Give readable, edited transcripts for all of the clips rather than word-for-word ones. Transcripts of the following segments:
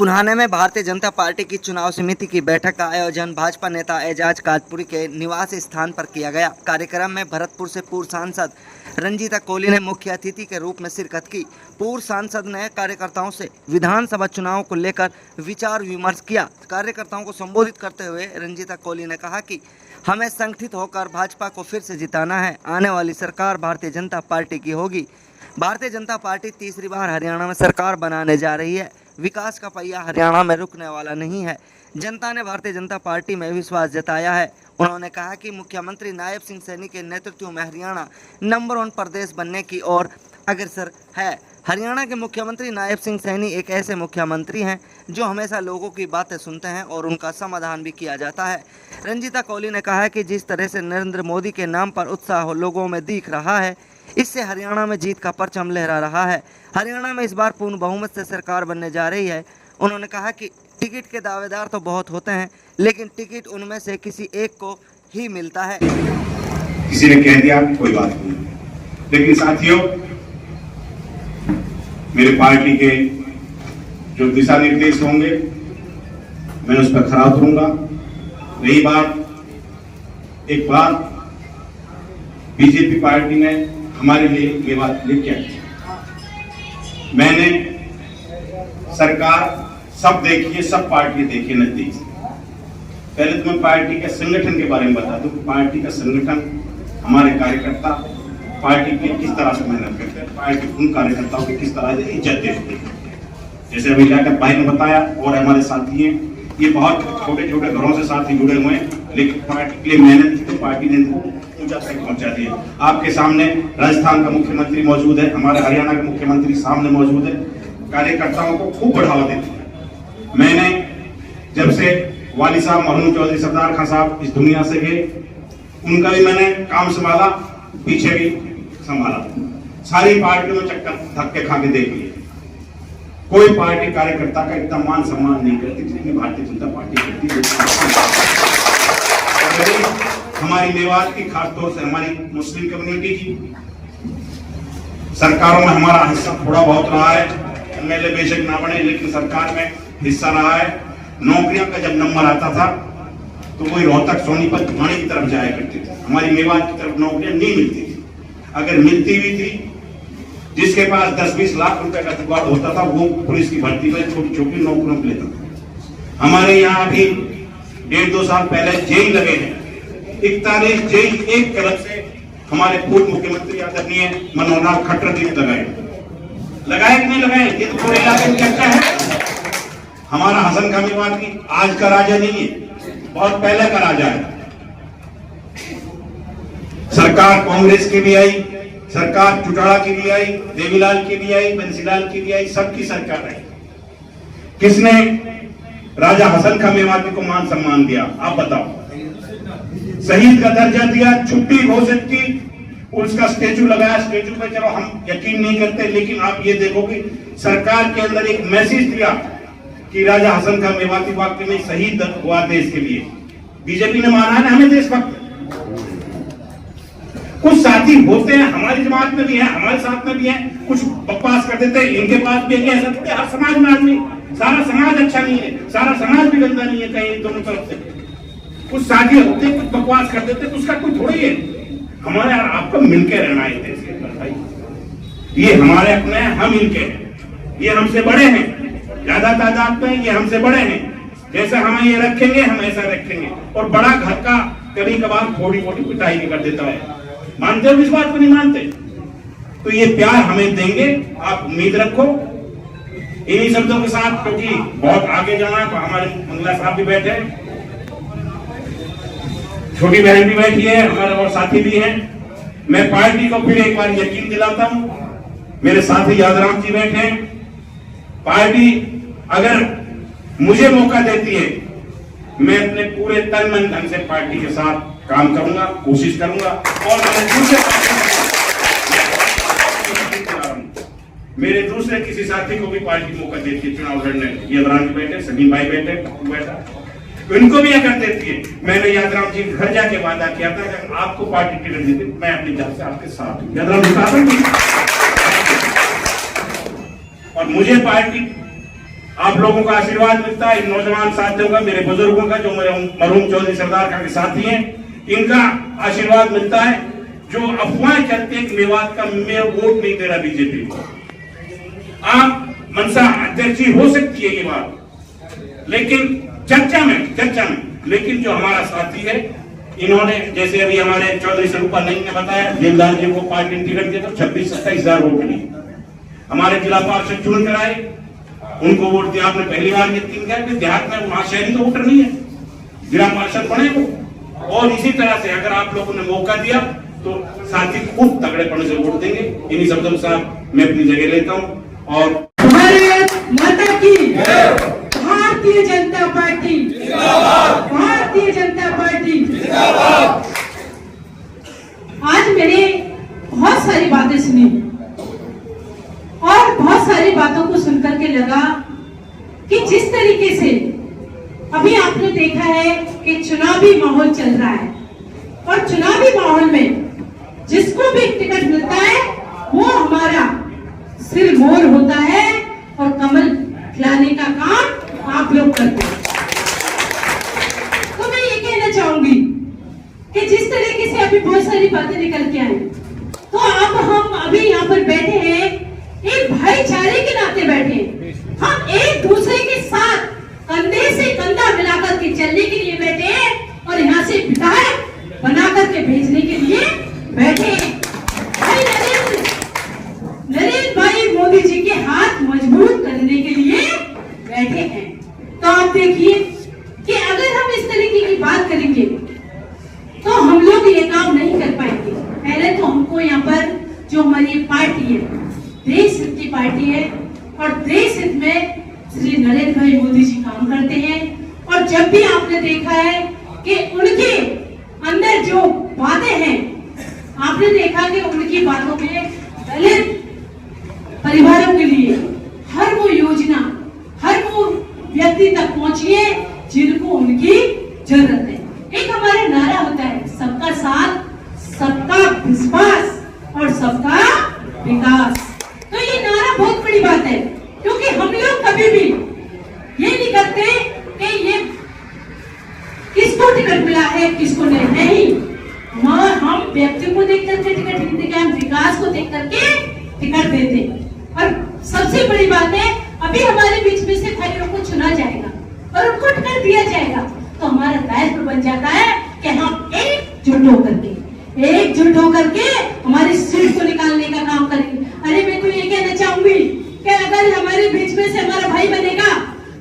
पुराने में भारतीय जनता पार्टी की चुनाव समिति की बैठक का आयोजन भाजपा नेता एजाज कादपुरी के निवास स्थान पर किया गया। कार्यक्रम में भरतपुर से पूर्व सांसद रंजीता कोहली ने मुख्य अतिथि के रूप में शिरकत की। पूर्व सांसद ने कार्यकर्ताओं से विधानसभा चुनाव को लेकर विचार विमर्श किया। कार्यकर्ताओं को संबोधित करते हुए रंजीता कोहली ने कहा कि हमें संगठित होकर भाजपा को फिर से जिताना है। आने वाली सरकार भारतीय जनता पार्टी की होगी। भारतीय जनता पार्टी तीसरी बार हरियाणा में सरकार बनाने जा रही है। विकास का पहिया हरियाणा में रुकने वाला नहीं है। जनता ने भारतीय जनता पार्टी में विश्वास जताया है। उन्होंने कहा कि मुख्यमंत्री नायब सिंह सैनी के नेतृत्व में हरियाणा नंबर 1 प्रदेश बनने की ओर अग्रसर है। हरियाणा के मुख्यमंत्री नायब सिंह सैनी एक ऐसे मुख्यमंत्री हैं जो हमेशा लोगों की बातें सुनते हैं और उनका समाधान भी किया जाता है। रंजीता कोहली ने कहा कि जिस तरह से नरेंद्र मोदी के नाम पर उत्साह लोगों में दिख रहा है, इससे हरियाणा में जीत का परचम लहरा रहा है। हरियाणा में इस बार पूर्ण बहुमत से सरकार बनने जा रही है। उन्होंने कहा कि टिकट के दावेदार तो बहुत होते हैं, लेकिन टिकट उनमें से किसी एक को ही मिलता है। किसी ने कह दिया कोई बात नहीं, लेकिन साथियों, मेरी पार्टी के जो दिशा निर्देश होंगे मैं उस पर खरा उतरूंगा। रही बात, एक बात बीजेपी पार्टी ने हमारे लिए ये बात लिख क्या की, मैंने सरकार सब देखी है, सब पार्टी देखी नजदीक से। पहले तो मैं पार्टी के संगठन के बारे में बता दूं। पार्टी का संगठन, हमारे कार्यकर्ता पार्टी की किस तरह से मेहनत करते हैं, पार्टी उन कार्यकर्ताओं की किस तरह से इज्जत देती है। जैसे अभी लियाकत भाई ने बताया और हमारे साथी हैं, ये बहुत छोटे छोटे घरों से साथी जुड़े हुए हैं, लेकिन पार्टी के लिए मेहनत की तो पार्टी ने ऊंचा तक पहुंचा दिया। आपके सामने राजस्थान का मुख्यमंत्री मौजूद है, हमारे हरियाणा के मुख्यमंत्री सामने मौजूद है। कार्यकर्ताओं को खूब बढ़ावा देते हैं। मैंने जब से वाली साहब महमूद चौधरी सरदार खान साहब इस दुनिया से गए, उनका भी मैंने काम संभाला, पीछे भी संभाला। सारी पार्टियों में चक्कर धक्के खा के देख लिए। कोई पार्टी कार्यकर्ता का इतना मान सम्मान नहीं करती जितनी भारतीय जनता पार्टी करती है। हमारी मेवात की, खासतौर से हमारी मुस्लिम कम्युनिटी की सरकारों में हमारा हिस्सा थोड़ा बहुत रहा है। एमएलए बेशक ना बने, लेकिन सरकार में हिस्सा रहा है। नौकरियों का जब नंबर आता था तो वही रोहतक, सोनीपत, भिवानी की तरफ जाया करते थे। हमारी मेवात की तरफ नौकरियां नहीं मिलती थी। अगर मिलती भी थी, जिसके पास 10-20 लाख रुपए का जुगाड़ होता था, वो पुलिस की भर्ती में छोटी छोटी नौकरियों को लेता था। हमारे यहाँ अभी 1.5-2 साल पहले जेई लगे हैं। 41 जेई एक तरफ से हमारे पूर्व मुख्यमंत्री आदरणीय मनोहर लाल खट्टर जी ने लगाए कि नहीं लगाए, ये तो पूरे इलाके में चर्चा है। हमारा हसन खान मेवात की आज का राजा नहीं है, बहुत पहले का राजा है। सरकार कांग्रेस की भी आई, सरकार चौटाला की भी आई, देवीलाल की भी आई, बंसीलाल की भी आई, सबकी सरकार आई। किसने राजा हसन खान मेवाती को मान सम्मान दिया, आप बताओ? शहीद का दर्जा दिया, छुट्टी घोषित की, उसका स्टेचू लगाया। स्टेचू पे चलो हम यकीन नहीं करते, लेकिन आप ये देखो कि सरकार के अंदर एक मैसेज दिया कि राजा हसन खान मेवाती वाकई में शहीद हुआ देश के लिए। बीजेपी ने माना है ना हमें देशभक्त। कुछ साथी होते हैं, हमारी जमात में भी है, हमारे साथ में भी है, कुछ बकवास कर देते हैं, इनके पास भी है। ऐसा थोड़ी हर समाज में आदमी, सारा समाज अच्छा नहीं है, सारा समाज भी गंदा नहीं है, कहीं दोनों तरफ से कुछ साथी होते हैं, कुछ बकवास कर देते हैं, उसका कोई थोड़ी है। हमारे और आपको मिलकर रहना है देश के अंदर भाई। ये हमारे अपने हैं, हम इनके हैं, ये हमसे बड़े हैं, ज्यादा तादाद में ये हमसे बड़े हैं। जैसे हमें ये रखेंगे, हम ऐसा रखेंगे। और बड़ा घर का कभी कभार थोड़ी मोटी पिटाई भी कर देता है। मानते हो इस बात को? नहीं मानते? तो ये प्यार हमें देंगे, आप उम्मीद रखो। इन्हीं शब्दों के साथ, क्योंकि बहुत आगे जाना है, हमारे मंगला साहब भी बैठे हैं, छोटी बहन भी बैठी है, हमारे और साथी भी हैं। मैं पार्टी को फिर एक बार यकीन दिलाता हूं, मेरे साथी यादराम जी बैठे हैं। पार्टी अगर मुझे मौका देती है, मैं अपने पूरे तन मन धन से पार्टी के साथ काम करूंगा, कोशिश करूंगा। और मेरे दूसरे किसी साथी को भी पार्टी मौका देती है चुनाव लड़ने, यादराम जी बैठे, सलीम भाई बैठे, बैठा, इनको भी अगर देती है। मैंने यादराम जी घर जाके वादा किया था कि आपको पार्टी टिकट देती, मैं अपनी जान से आपके साथ हूं। यादराम जी और मुझे पार्टी आप लोगों का आशीर्वाद मिलता है, इन नौजवान साथियों का, मेरे बुजुर्गों का, जो मेरे मरहूम चौधरी सरदार का के साथी हैं, इनका आशीर्वाद मिलता है। जो अफवाहें चलते हैं कि मेवात का मैं वोट नहीं दे रहा बीजेपी को, आप मनसा अध्यक्ष जी हो सकती है ये बात, लेकिन चर्चा में लेकिन जो हमारा साथी है, इन्होंने जैसे अभी हमारे चौधरी स्वरूपा नहीं ने बताया, देवदास जी को पार्टी ने टिकट दिया तो 26-27 हजार वोट मिली। हमारे जिला पार्षद चुन कर आए, उनको वोट दिया, आपने पहली बार देहात में वहां शहरी तो वोटर नहीं है, जिला पार्षद बने वो। और इसी तरह से अगर आप लोगों ने मौका दिया तो साथी खूब तगड़ेपन से वोट देंगे। इन्हीं शब्दों के साथ मैं अपनी जगह लेता हूं और भारत माता की भारतीय जनता पार्टी जिंदाबाद, भारतीय जनता पार्टी जिंदाबाद। आज मैंने बहुत सारी बातें सुनी और बहुत सारी बातों को सुनकर के लगा कि जिस तरीके से अभी आपने देखा है कि चुनावी माहौल चल रहा है और चुनावी माहौल में जिसको भी टिकट मिलता है वो हमारा सिर मोर होता है और कमल खिलाने का काम आप लोग करते हैं। तो मैं ये कहना चाहूंगी कि जिस तरीके से अभी बहुत सारी बातें निकल के आई, तो अब हम अभी यहाँ पर बैठे हैं एक भाईचारे के नाते बैठे हैं, हम एक दूसरे के साथ कंधे से कंधा मिलाकर के चलने के लिए बैठे हैं और यहाँ से विधायक बना करके भेजने के लिए बैठे हैं। भाई नरेंद्र भाई मोदी जी के हाथ मजबूत करने के लिए बैठे हैं। तो आप देखिए कि अगर हम इस तरीके की बात करेंगे तो हम लोग ये काम नहीं कर पाएंगे। पहले तो हमको यहाँ पर जो हमारी पार्टी है, देश हित की पार्टी है और देश हित में श्री नरेंद्र भाई मोदी जी काम करते हैं। और जब भी आपने देखा है कि उनके अंदर जो बातें हैं, आपने देखा कि उनकी बातों में दलित परिवारों के लिए हर वो योजना, हर वो व्यक्ति तक पहुंची है जिनको उनकी जरूरत है। एक हमारा नारा होता है, सबका साथ, सबका विश्वास और सबका विकास। तो ये नारा बहुत बड़ी बात है, क्योंकि हम लोग कभी भी ये नहीं करते कि ये किसको टिकट मिला है किसको नहीं। हम व्यक्ति को देख करके टिकट नहीं देते, हम विकास को देख करके टिकट देते। और सबसे बड़ी बात है, अभी हमारे बीच में से भाइयों को चुना जाएगा और उनको टिकट दिया जाएगा, तो हमारा दायित्व बन जाता है कि हम एकजुट होकर के हमारी सीट को निकालने का काम करेंगे। अरे मैं तो ये कहना चाहूंगी कि अगर हमारे बीच में से हमारा भाई बनेगा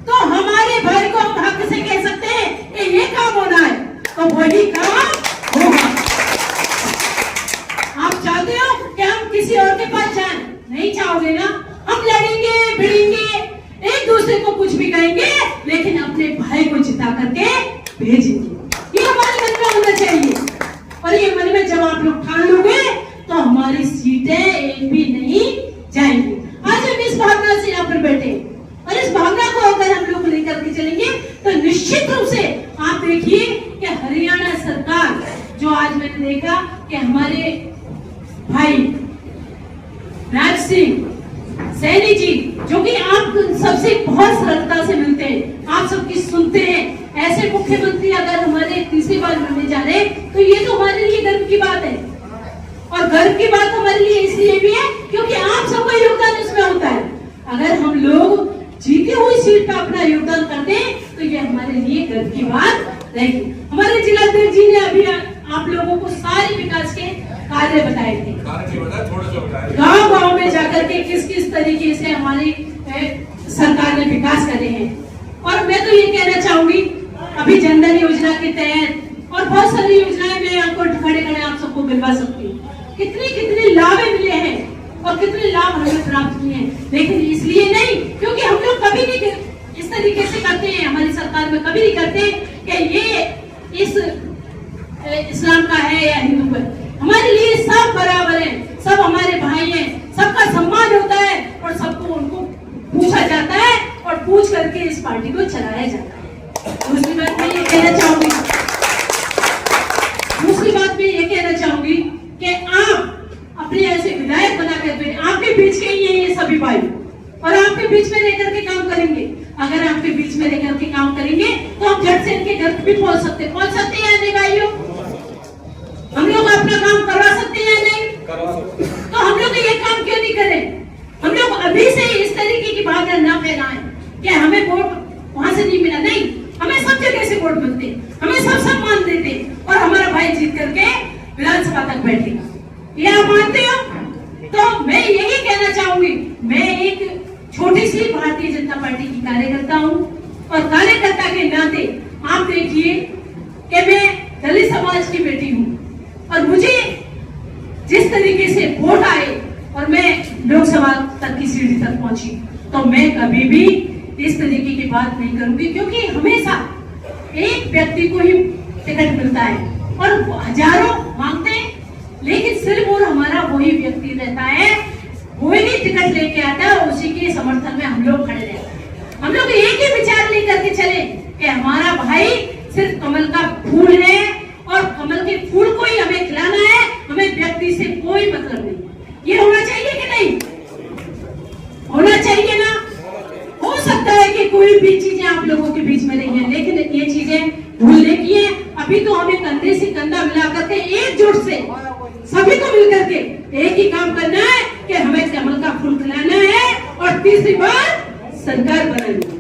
तो हमारे भाई को हम हक से कह सकते हैं कि ये काम होना है तो वही काम होगा। आप चाहते हो कि हम किसी और के पास जाएं? नहीं चाहोगे ना। हम लड़ेंगे भिड़ेंगे, एक दूसरे को कुछ भी कहेंगे, लेकिन अपने भाई को जिता करके भेजेंगे। ये हमारे मन में होना चाहिए। और ये मन में जब आप लोग ठान लोगे तो हमारी सीटें एक भी नहीं जाएंगी। आज हम इस भावना से यहाँ पर बैठे और इस भावना को अगर हम लोग लेकर के चलेंगे तो निश्चित रूप से आप देखिए कि हरियाणा सरकार, जो आज मैंने देखा कि हमारे भाई राज सिंह सैनी जी, जो कि आप सबसे बहुत सरलता से मिलते हैं, आप सबकी सुनते हैं, ऐसे मुख्यमंत्री अगर हमारे तीसरी बार बनने जा रहे तो ये तो हमारे लिए गर्व की बात है। और गर्व की बात हमारे लिए इसलिए भी है क्योंकि आप सबका योगदान इसमें होता है। अगर हम लोग जीती हुई सीट पर अपना योगदान करते हैं तो ये हमारे लिए गर्व की बात रहेगी। हमारे जिलाध्यक्ष जी ने अभी आप लोगों को सारे विकास के कार्य बताए थे, गांव-गांव में जाकर के किस किस तरीके से हमारी सरकार ने विकास करे हैं। और मैं तो ये कहना चाहूंगी, अभी जनधन योजना के तहत और बहुत सारी योजनाएं मैं आपको खड़े आप सबको मिलवा सकती हूँ। कितने लाभ मिले हैं और कितने लाभ हमें प्राप्त किए हैं, लेकिन इसलिए नहीं क्योंकि हम लोग कभी नहीं इस तरीके से करते हैं, हमारी सरकार में कभी नहीं करते कि ये इस इस्लाम का है या हिंदू का। हमारे लिए सब बराबर हैं, सब हमारे भाई हैं, सबका सम्मान होता है और सबको उनको पूछा जाता है और पूछ करके इस पार्टी को चलाया जाता है। दूसरी बात मैं ये कहना चाहूंगी कि आप अपने ऐसे विधायक बना करके आपके बीच के ही ये सभी भाई और आपके बीच में रह करके काम करेंगे अगर आपके बीच में रहकर के काम करेंगे तो हम झट से इनके घर भी पहुंच सकते हैं या नहीं भाइयों? हम लोग अपना काम करवा सकते हैं या नहीं? तो हम लोग ये काम क्यों नहीं करें? हम लोग अभी से इस तरीके की भावना ना फैलाएं कि हमें वोट वहां से नहीं मिला। नहीं, हमें सब जगह से वोट मिलते, हमें सब सम्मान देते और हमारा भाई जीत करके विधानसभा तक बैठेगा। ये आप मानते हो? तो मैं यही कहना चाहूंगी, मैं एक छोटी सी भारतीय जनता पार्टी की कार्यकर्ता हूँ और कार्यकर्ता के नाते आप देखिए कि मैं दलित समाज की बेटी हूँ और मुझे जिस तरीके से वोट आए और मैं लोकसभा तक की सीढ़ी तक पहुंची, तो मैं कभी भी इस तरीके की बात नहीं करूंगी, क्योंकि हमेशा एक व्यक्ति को ही टिकट मिलता है और हजारों मांगते हैं, लेकिन सिर्फ और हमारा वही व्यक्ति रहता है, वही टिकट लेके आता है, उसी के समर्थन में हम लोग खड़े रहते हैं। हम लोग एक ही विचार लेकर के चले कि हमारा भाई सिर्फ कमल का फूल है और कमल के फूल को ही हमें खिलाना है, हमें व्यक्ति से कोई मतलब नहीं। ये होना चाहिए कि नहीं? होना चाहिए ना? हो सकता है कि कोई भी चीजें आप लोगों के बीच में नहीं है, लेकिन ये चीजें भूलने की है। अभी तो हमें कंधे से कंधा मिला करके एकजुट से सभी को मिलकर के एक ही काम करना है कि हमें कमल का फूल खिलाना है और तीसरी बार सरकार बनानी है।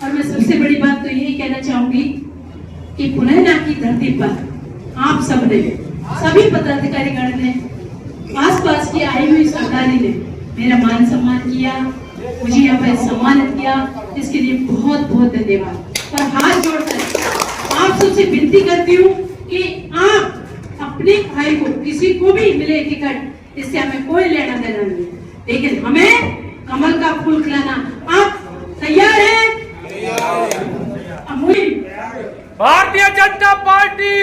और मैं सबसे बड़ी बात तो यही कहना चाहूंगी कि पुनः की धरती पर आप सबने, सभी पदाधिकारीगण ने, आसपास की आई हुई सरकारी ने मेरा मान सम्मान किया, मुझे यहाँ पर सम्मानित किया, इसके लिए बहुत बहुत धन्यवाद। और हाथ जोड़कर आप सबसे विनती करती हूँ कि आप अपने भाई को, किसी को भी मिले टिकट, इससे हमें कोई लेना देना नहीं, लेकिन हमें कमल का फूल खिलाना। आप तैयार हैं? भारतीय जनता पार्टी